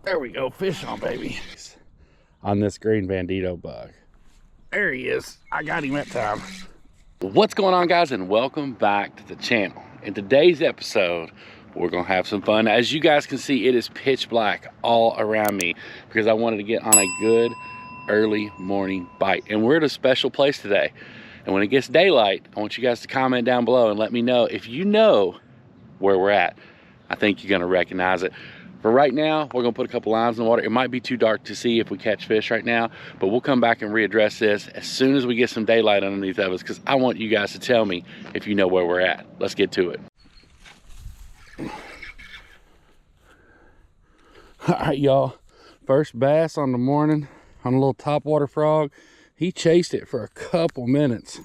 There we go, fish on, baby. On this green bandito bug. There he is. I got him that time. What's going on, guys, and welcome back to the channel. In today's episode, we're gonna have some fun. As you guys can see, it is pitch black all around me because I wanted to get on a good early morning bite. And we're at a special place today. And when it gets daylight, I want you guys to comment down below and let me know if you know where we're at. I think you're gonna recognize it. For right now, we're gonna put a couple lines in the water. It might be too dark to see if we catch fish right now, but we'll come back and readdress this as soon as we get some daylight underneath of us, because I want you guys to tell me if you know where we're at. Let's get to it. All right, y'all. First bass on the morning on a little topwater frog. He chased it for a couple minutes.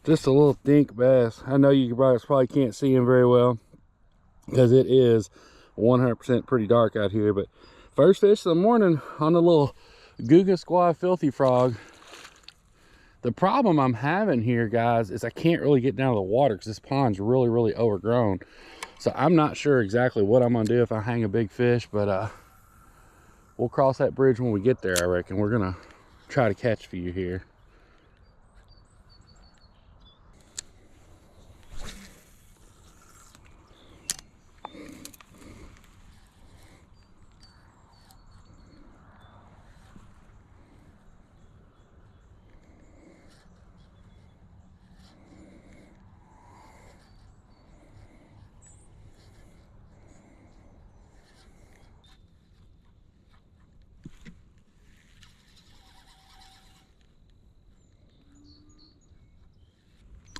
Just a little dink bass. I know you guys probably can't see him very well because it is 100% pretty dark out here, but first fish of the morning on the little Guga Squad Filthy Frog. The problem I'm having here, guys, is I can't really get down to the water because this pond's really overgrown. So I'm not sure exactly what I'm gonna do if I hang a big fish, but we'll cross that bridge when we get there. I reckon we're gonna try to catch a few here.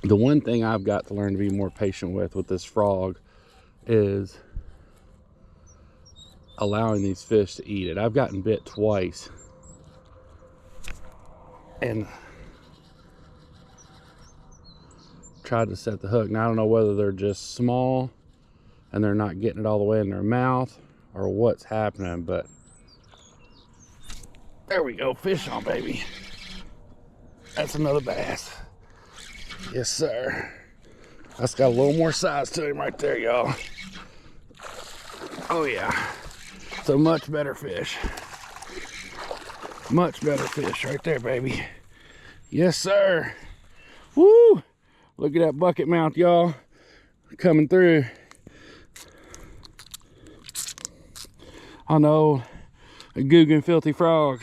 The one thing I've got to learn to be more patient with this frog is allowing these fish to eat it. I've gotten bit twice and tried to set the hook. Now I don't know whether they're just small and they're not getting it all the way in their mouth or what's happening, but there we go, fish on, baby. That's another bass. Yes, sir. That's got a little more size to him right there, y'all. Oh, yeah. It's a much better fish. Much better fish right there, baby. Yes, sir. Woo! Look at that bucket mouth, y'all. Coming through. I know a Guga Filthy Frog.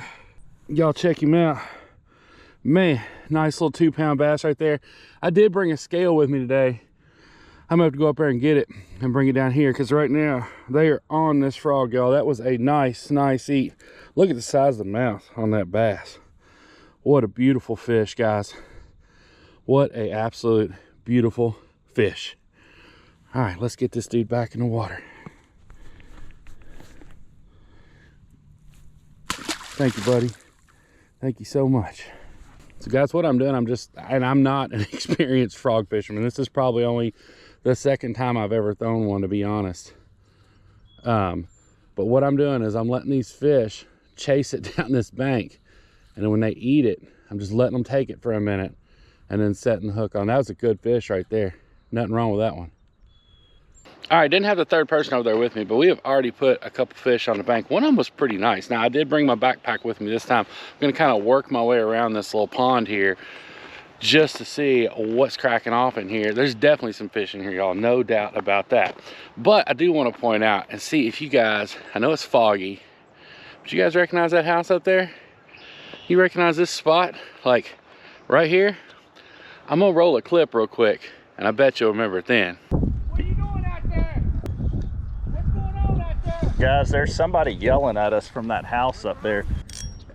Y'all check him out. Man, nice little 2-pound bass right there. I did bring a scale with me today. I'm gonna have to go up there and get it and bring it down here because right now they are on this frog, y'all. That was a nice eat. Look at the size of the mouth on that bass. What a beautiful fish, guys. What a absolute beautiful fish. All right, let's get this dude back in the water. Thank you, buddy. Thank you so much. So guys, what I'm doing, I'm not an experienced frog fisherman. This is probably only the second time I've ever thrown one, to be honest. But what I'm doing is I'm letting these fish chase it down this bank. And then when they eat it, I'm just letting them take it for a minute and then setting the hook on. That was a good fish right there. Nothing wrong with that one. All right, didn't have the third person over there with me, but we have already put a couple fish on the bank. One of them was pretty nice. Now, I did bring my backpack with me this time. I'm gonna kind of work my way around this little pond here just to see what's cracking off in here. There's definitely some fish in here, y'all, no doubt about that. But I do want to point out and see if you guys, I know it's foggy, but you guys recognize that house up there? You recognize this spot? Like right here? I'm gonna roll a clip real quick and I bet you'll remember it then. Guys, there's somebody yelling at us from that house up there.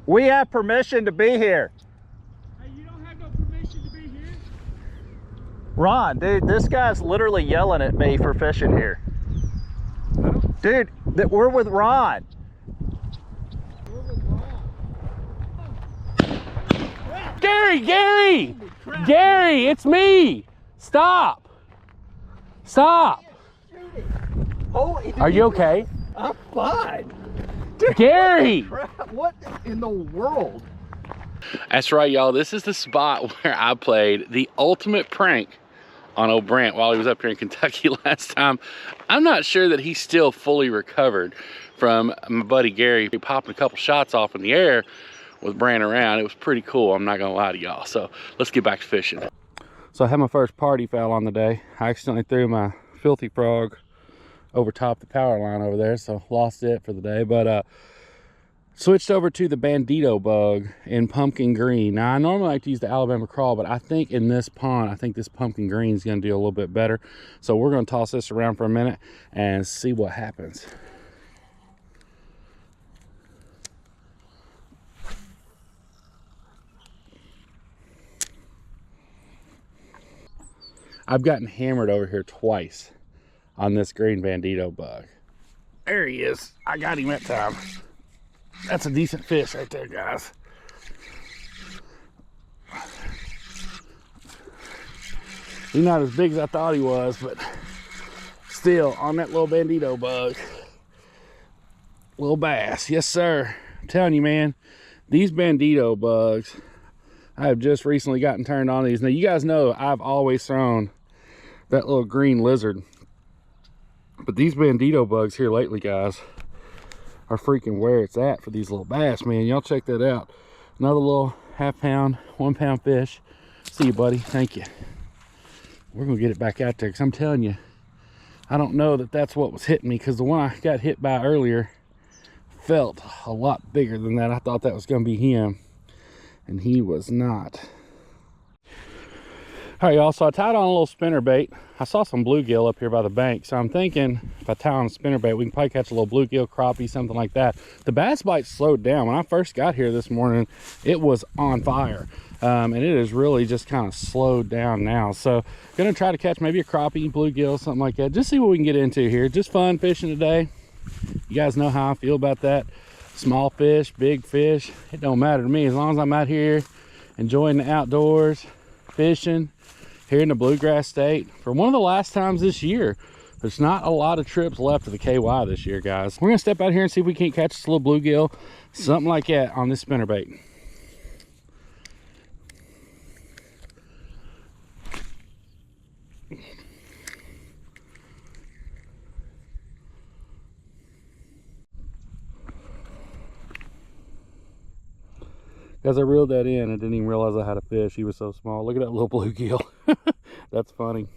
We have permission to be here. Hey, you don't have no permission to be here? Ron, dude, this guy's literally yelling at me for fishing here. Dude, we're with Ron. Gary, it's me. Stop. Are you okay? I'm fine. Gary! What in the world? That's right, y'all. This is the spot where I played the ultimate prank on old Brant while he was up here in Kentucky last time. I'm not sure that he's still fully recovered from my buddy Gary popping a couple shots off in the air with Brant around. It was pretty cool, I'm not gonna lie to y'all. So let's get back to fishing. So I had my first party foul on the day. I accidentally threw my filthy frog over top the power line over there, so lost it for the day. But switched over to the bandito bug in pumpkin green. Now I normally like to use the Alabama crawl, but I think in this pond, I think this pumpkin green is going to do a little bit better. So we're going to toss this around for a minute and see what happens. I've gotten hammered over here twice on this green bandito bug. There he is. I got him that time. That's a decent fish right there, guys. He's not as big as I thought he was, but still on that little bandito bug. Little bass, yes sir. I'm telling you, man, these bandito bugs, I have just recently gotten turned on these. Now you guys know I've always thrown that little green lizard, but these bandito bugs here lately, guys, are freaking where it's at for these little bass, man. Y'all check that out. Another little half-pound, 1 pound fish. See you, buddy. Thank you. We're gonna get it back out there, because I'm telling you, I don't know that that's what was hitting me, because the one I got hit by earlier felt a lot bigger than that. I thought that was gonna be him, and he was not. All right, y'all, so I tied on a little spinner bait. I saw some bluegill up here by the bank, so I'm thinking if I tie on a spinner bait, we can probably catch a little bluegill, crappie, something like that. The bass bite slowed down. When I first got here this morning, it was on fire, and it is really just kind of slowed down now. So gonna try to catch maybe a crappie, bluegill, something like that. Just see what we can get into here. Just fun fishing today. You guys know how I feel about that. Small fish, big fish, it don't matter to me as long as I'm out here enjoying the outdoors, fishing here in the bluegrass state for one of the last times this year. There's not a lot of trips left to the KY this year, guys. We're gonna step out here and see if we can't catch this little bluegill, something like that, on this spinnerbait. As I reeled that in, I didn't even realize I had a fish. He was so small. Look at that little bluegill. That's funny.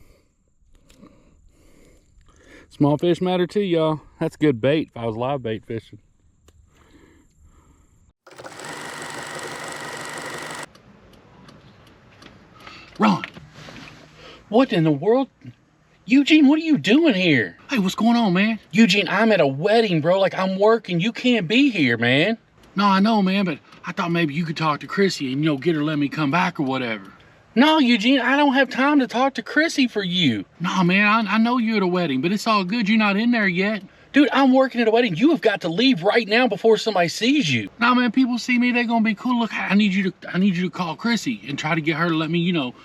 Small fish matter too, y'all. That's good bait if I was live bait fishing. Ron, what in the world? Eugene, what are you doing here? Hey, what's going on, man? Eugene, I'm at a wedding, bro. Like, I'm working. You can't be here, man. No, I know, man, but I thought maybe you could talk to Chrissy and, you know, get her to let me come back or whatever. No, Eugene, I don't have time to talk to Chrissy for you. No, man, I know you're at a wedding, but it's all good. You're not in there yet. Dude, I'm working at a wedding. You have got to leave right now before somebody sees you. No, man, people see me, they're gonna be cool. Look, I need you to call Chrissy and try to get her to let me, you know,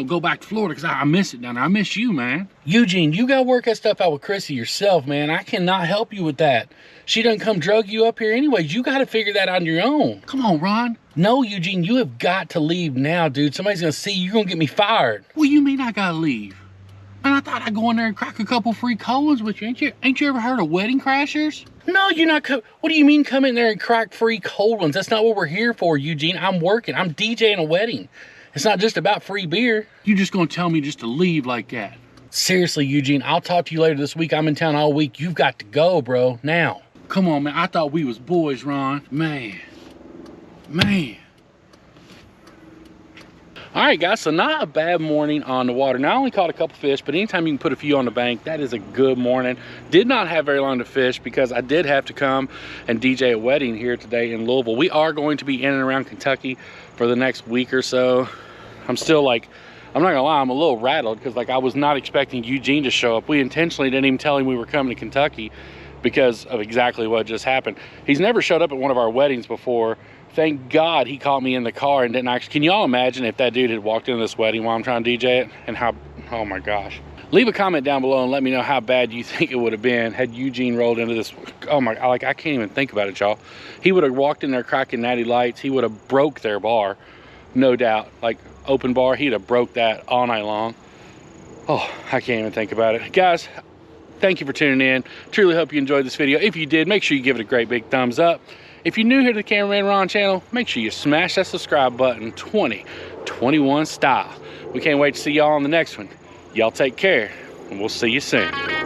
go back to Florida, because I miss it down there. I miss you, man. Eugene, you gotta work that stuff out with Chrissy yourself, man. I cannot help you with that. She doesn't come drug you up here anyways. You gotta figure that out on your own. Come on, Ron. No, Eugene, you have got to leave now, dude. Somebody's gonna see you. You're gonna get me fired. What do you mean I gotta leave? Man, I thought I'd go in there and crack a couple free cold ones with you. Ain't you ever heard of wedding crashers? No, you're not. What do you mean come in there and crack free cold ones? That's not what we're here for, Eugene. I'm working. I'm DJing a wedding. It's not just about free beer. You just gonna tell me just to leave like that? Seriously, Eugene, I'll talk to you later this week. I'm in town all week. You've got to go, bro, now. Come on, man. I thought we was boys, Ron. Man. All right, guys, so not a bad morning on the water. Now, I only caught a couple fish, but anytime you can put a few on the bank, that is a good morning. Did not have very long to fish because I did have to come and DJ a wedding here today in Louisville. We are going to be in and around Kentucky for the next week or so. I'm still like, I'm not gonna lie, I'm a little rattled because like I was not expecting Eugene to show up. We intentionally didn't even tell him we were coming to Kentucky because of exactly what just happened. He's never showed up at one of our weddings before. Thank God he caught me in the car and didn't actually. Can y'all imagine if that dude had walked into this wedding while I'm trying to DJ it, and how, oh my gosh. Leave a comment down below and let me know how bad you think it would have been had Eugene rolled into this. Oh my, like I can't even think about it, y'all. He would have walked in there cracking natty lights. He would have broke their bar, no doubt. Like open bar, he'd have broke that all night long. Oh, I can't even think about it. Guys, thank you for tuning in. Truly hope you enjoyed this video. If you did, make sure you give it a great big thumbs up. If you're new here to the Cameraman Ron channel, make sure you smash that subscribe button 2021 style. We can't wait to see y'all on the next one. Y'all take care, and we'll see you soon.